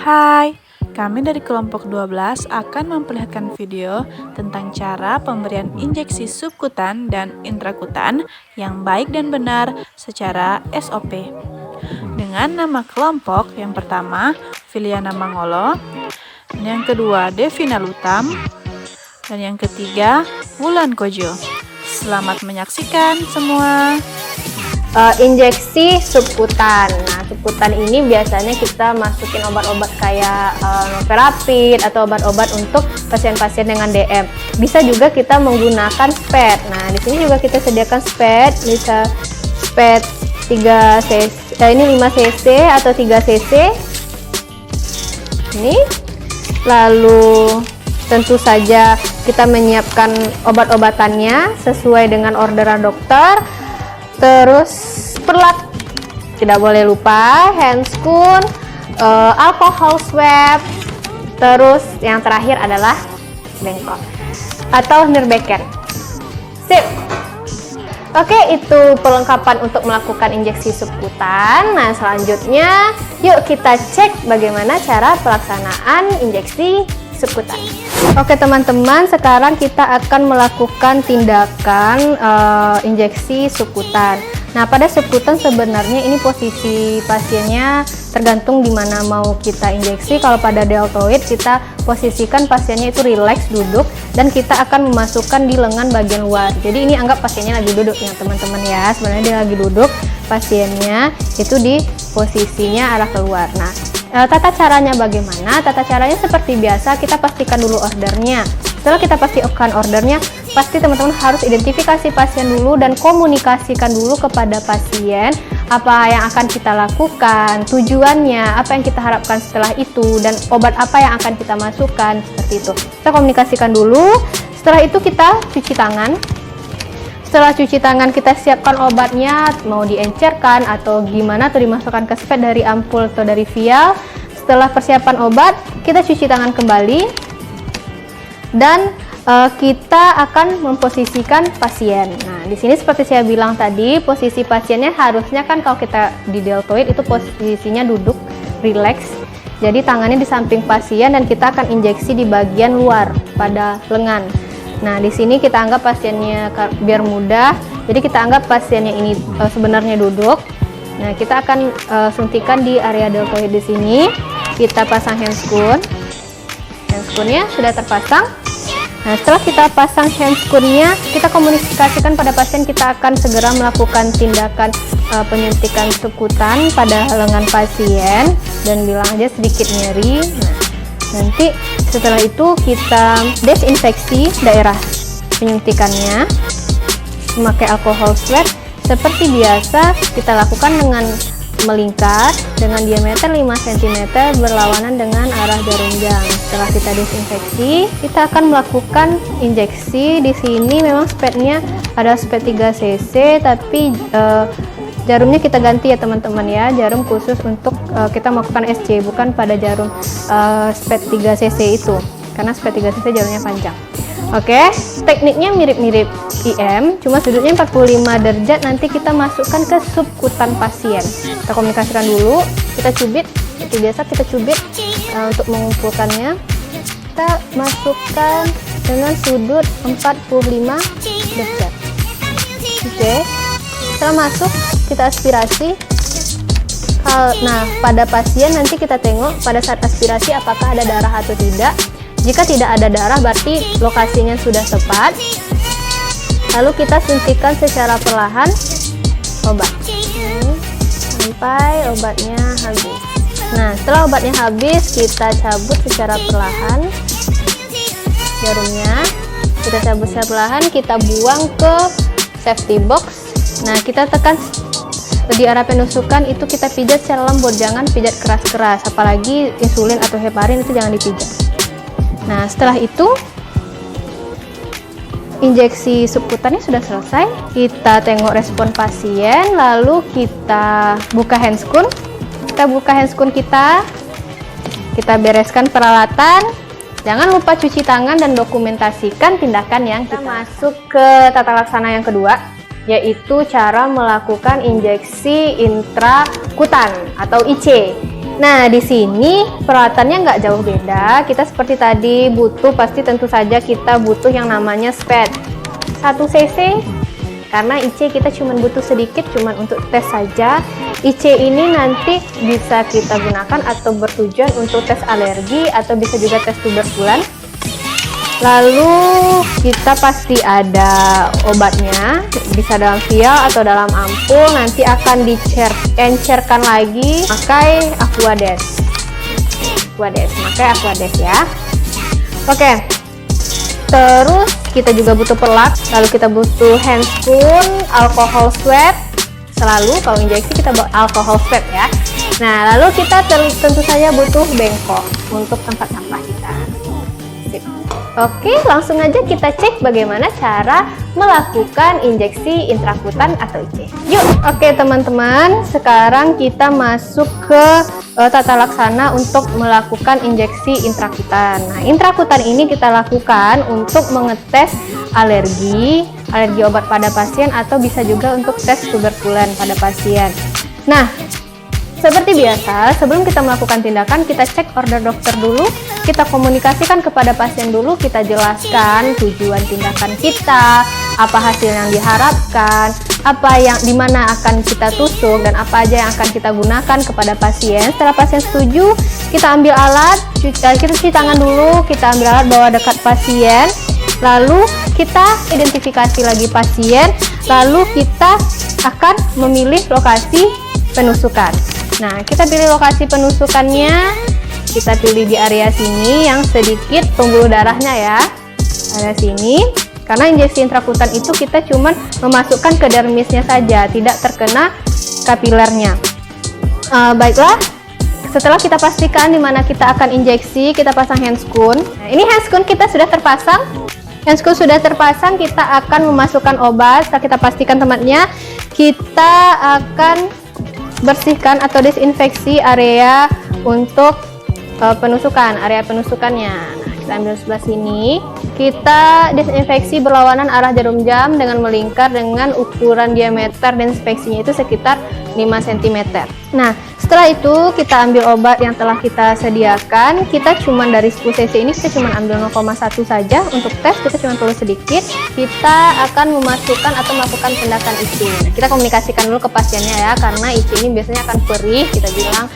Hai, kami dari kelompok 12 akan memperlihatkan video tentang cara pemberian injeksi subkutan dan intrakutan yang baik dan benar secara SOP. Dengan nama kelompok yang pertama, Filiana Mangolo, dan yang kedua, Devina Lutam, dan yang ketiga, Wulan Kojo. Selamat menyaksikan semua. Injeksi subkutan. Nah, subkutan ini biasanya kita masukin obat-obat kayak Novirapid atau obat-obat untuk pasien-pasien dengan DM. Bisa juga kita menggunakan SPED. Nah, di sini juga kita sediakan SPED, bisa SPED 3 cc, ini 5 cc atau 3 cc. Ini. Lalu tentu saja kita menyiapkan obat-obatannya sesuai dengan orderan dokter. Terus perlat, tidak boleh lupa, handscoon, alcohol swab, terus yang terakhir adalah bengkok atau nirbeker. Sip. Oke, itu perlengkapan untuk melakukan injeksi subkutan. Nah, selanjutnya yuk kita cek bagaimana cara pelaksanaan injeksi subkutan. Oke teman-teman, sekarang kita akan melakukan tindakan injeksi subkutan. Nah, pada subkutan sebenarnya ini posisi pasiennya tergantung di mana mau kita injeksi. Kalau pada deltoid kita posisikan pasiennya itu rileks duduk dan kita akan memasukkan di lengan bagian luar. Jadi ini anggap pasiennya lagi duduk ya teman-teman ya. Sebenarnya dia lagi duduk, pasiennya itu di posisinya arah keluar. Nah, tata caranya bagaimana? Tata caranya seperti biasa, kita pastikan dulu ordernya. Setelah kita pastikan ordernya, pasti teman-teman harus identifikasi pasien dulu dan komunikasikan dulu kepada pasien apa yang akan kita lakukan, tujuannya, apa yang kita harapkan setelah itu, dan obat apa yang akan kita masukkan, seperti itu. Kita komunikasikan dulu, setelah itu kita cuci tangan. Setelah cuci tangan, kita siapkan obatnya, mau diencerkan atau gimana, atau dimasukkan ke SPED dari ampul atau dari vial. Setelah persiapan obat, kita cuci tangan kembali dan kita akan memposisikan pasien. Nah, di sini seperti saya bilang tadi, posisi pasiennya harusnya kan kalau kita di deltoid itu posisinya duduk, rileks. Jadi tangannya di samping pasien dan kita akan injeksi di bagian luar pada lengan. Nah, di sini kita anggap pasiennya biar mudah. Jadi kita anggap pasiennya ini sebenarnya duduk. Nah, kita akan suntikan di area deltoid di sini. Kita pasang handscoon. Handscoonnya sudah terpasang. Nah, setelah kita pasang handscoonnya, kita komunikasikan pada pasien, kita akan segera melakukan tindakan penyuntikan subkutan pada lengan pasien dan bilang aja sedikit nyeri. Nah, nanti setelah itu kita desinfeksi daerah penyuntikannya memakai alcohol swab seperti biasa kita lakukan dengan melingkar dengan diameter 5 cm berlawanan dengan arah jarum jam. Setelah kita desinfeksi, kita akan melakukan injeksi. Di sini memang SPED-nya ada SPED 3 cc, tapi jarumnya kita ganti ya teman-teman ya, jarum khusus untuk kita melakukan SC, bukan pada jarum SPED 3 cc itu, karena SPED 3 cc jarumnya panjang. Oke, tekniknya mirip-mirip IM, cuma sudutnya 45 derajat. Nanti kita masukkan ke subkutan pasien. Kita komunikasikan dulu, kita cubit, seperti biasa kita cubit untuk mengumpulkannya. Kita masukkan dengan sudut 45 derajat. Oke, setelah masuk kita aspirasi. Nah, pada pasien nanti kita tengok pada saat aspirasi apakah ada darah atau tidak. Jika tidak ada darah berarti lokasinya sudah tepat. Lalu kita suntikan secara perlahan obat sampai obatnya habis. Nah, setelah obatnya habis kita cabut secara perlahan jarumnya. Kita cabut secara perlahan, kita buang ke safety box. Nah, kita tekan di arah penusukan itu, kita pijat secara lembut, jangan pijat keras-keras, apalagi insulin atau heparin itu jangan dipijat. Nah, setelah itu injeksi subkutannya sudah selesai. Kita tengok respon pasien, lalu kita buka handscoon. Kita buka handscoon kita bereskan peralatan. Jangan lupa cuci tangan dan dokumentasikan tindakan yang kita masuk ke tata laksana yang kedua, yaitu cara melakukan injeksi intrakutan atau IC. Nah, di sini peralatannya nggak jauh beda. Kita seperti tadi butuh, pasti tentu saja kita butuh yang namanya SPED 1 cc. Karena IC kita cuma butuh sedikit, cuma untuk tes saja. IC ini nanti bisa kita gunakan atau bertujuan untuk tes alergi atau bisa juga tes tuberkulan. Lalu kita pasti ada obatnya, bisa dalam vial atau dalam ampul. Nanti akan diencerkan lagi pakai Aquades. Pakai Aquades ya. Oke. Terus kita juga butuh perlak, lalu kita butuh handscoon, alcohol swab. Selalu kalau injeksi kita bawa alcohol swab ya. Nah, lalu kita tentu saja butuh bengkok untuk tempat sampah kita. Sip. Oke, langsung aja kita cek bagaimana cara melakukan injeksi intrakutan atau IC. Yuk, oke teman-teman, sekarang kita masuk ke tata laksana untuk melakukan injeksi intrakutan. Nah, intrakutan ini kita lakukan untuk mengetes alergi obat pada pasien atau bisa juga untuk tes tuberkulan pada pasien. Nah, seperti biasa, sebelum kita melakukan tindakan, kita cek order dokter dulu, kita komunikasikan kepada pasien dulu, kita jelaskan tujuan tindakan kita, apa hasil yang diharapkan, apa yang dimana akan kita tusuk, dan apa aja yang akan kita gunakan kepada pasien. Setelah pasien setuju, kita ambil alat, kita cuci tangan dulu, kita ambil alat bawa dekat pasien, lalu kita identifikasi lagi pasien, lalu kita akan memilih lokasi penusukan. Nah, kita pilih lokasi penusukannya, kita pilih di area sini yang sedikit pembuluh darahnya ya, area sini. Karena injeksi intrakutan itu kita cuma memasukkan ke dermisnya saja, tidak terkena kapilernya. Baiklah, setelah kita pastikan di mana kita akan injeksi, kita pasang handscoon. Nah, ini handscoon kita sudah terpasang. Handscoon sudah terpasang, kita akan memasukkan obat. Setelah kita pastikan tempatnya, kita akan bersihkan atau desinfeksi area untuk penusukan, area penusukannya. Nah, kita ambil sebelah sini, kita desinfeksi berlawanan arah jarum jam dengan melingkar dengan ukuran diameter desinfeksinya itu sekitar 5 cm. Nah, setelah itu kita ambil obat yang telah kita sediakan. Kita cuma dari 10 cc ini kita cuma ambil 0,1 saja untuk tes, kita cuma perlu sedikit. Kita akan memasukkan atau melakukan tindakan IC. Nah, kita komunikasikan dulu ke pasiennya ya, karena IC ini biasanya akan perih. Kita bilang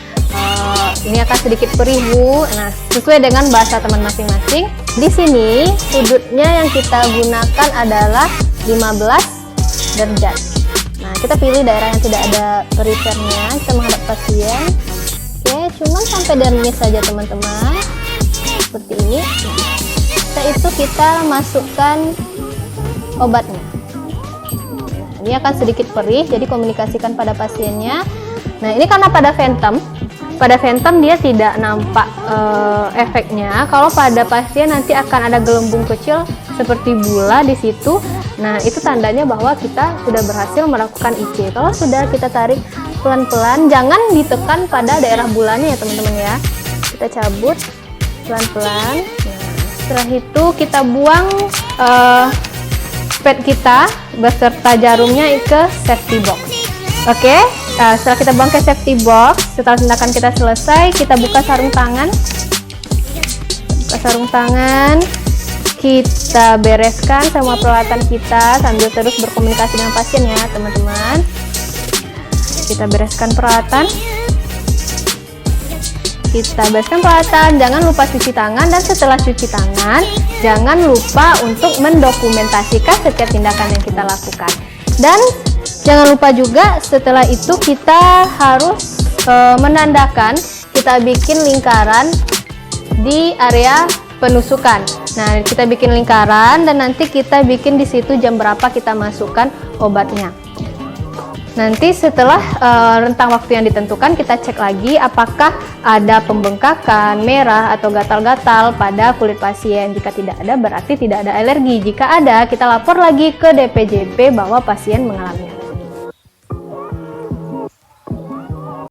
ini akan sedikit perih Bu. Nah, sesuai dengan bahasa teman masing-masing. Di sini sudutnya yang kita gunakan adalah 15 derajat. Nah, kita pilih daerah yang tidak ada perifernya, kita menghadap pasien. Oke, cuman sampai dermis saja teman-teman. Seperti ini. Setelah itu kita masukkan obatnya. Nah, ini akan sedikit perih, jadi komunikasikan pada pasiennya. Nah, ini karena pada phantom dia tidak nampak efeknya. Kalau pada pasien nanti akan ada gelembung kecil seperti bula di situ. Nah, itu tandanya bahwa kita sudah berhasil melakukan IC. Kalau sudah, kita tarik pelan-pelan, jangan ditekan pada daerah bulanya ya teman-teman ya. Kita cabut pelan-pelan. Nah, setelah itu kita buang pad kita beserta jarumnya ke safety box. Oke, setelah kita buang ke safety box, setelah tindakan kita selesai, kita buka sarung tangan. Kita bereskan semua peralatan kita sambil terus berkomunikasi dengan pasien ya teman-teman. Kita bereskan peralatan, jangan lupa cuci tangan, dan setelah cuci tangan jangan lupa untuk mendokumentasikan setiap tindakan yang kita lakukan. Dan jangan lupa juga setelah itu kita harus menandakan, kita bikin lingkaran di area penusukan. Nah, kita bikin lingkaran dan nanti kita bikin di situ jam berapa kita masukkan obatnya. Nanti setelah rentang waktu yang ditentukan, kita cek lagi apakah ada pembengkakan, merah atau gatal-gatal pada kulit pasien. Jika tidak ada, berarti tidak ada alergi. Jika ada, kita lapor lagi ke DPJP bahwa pasien mengalami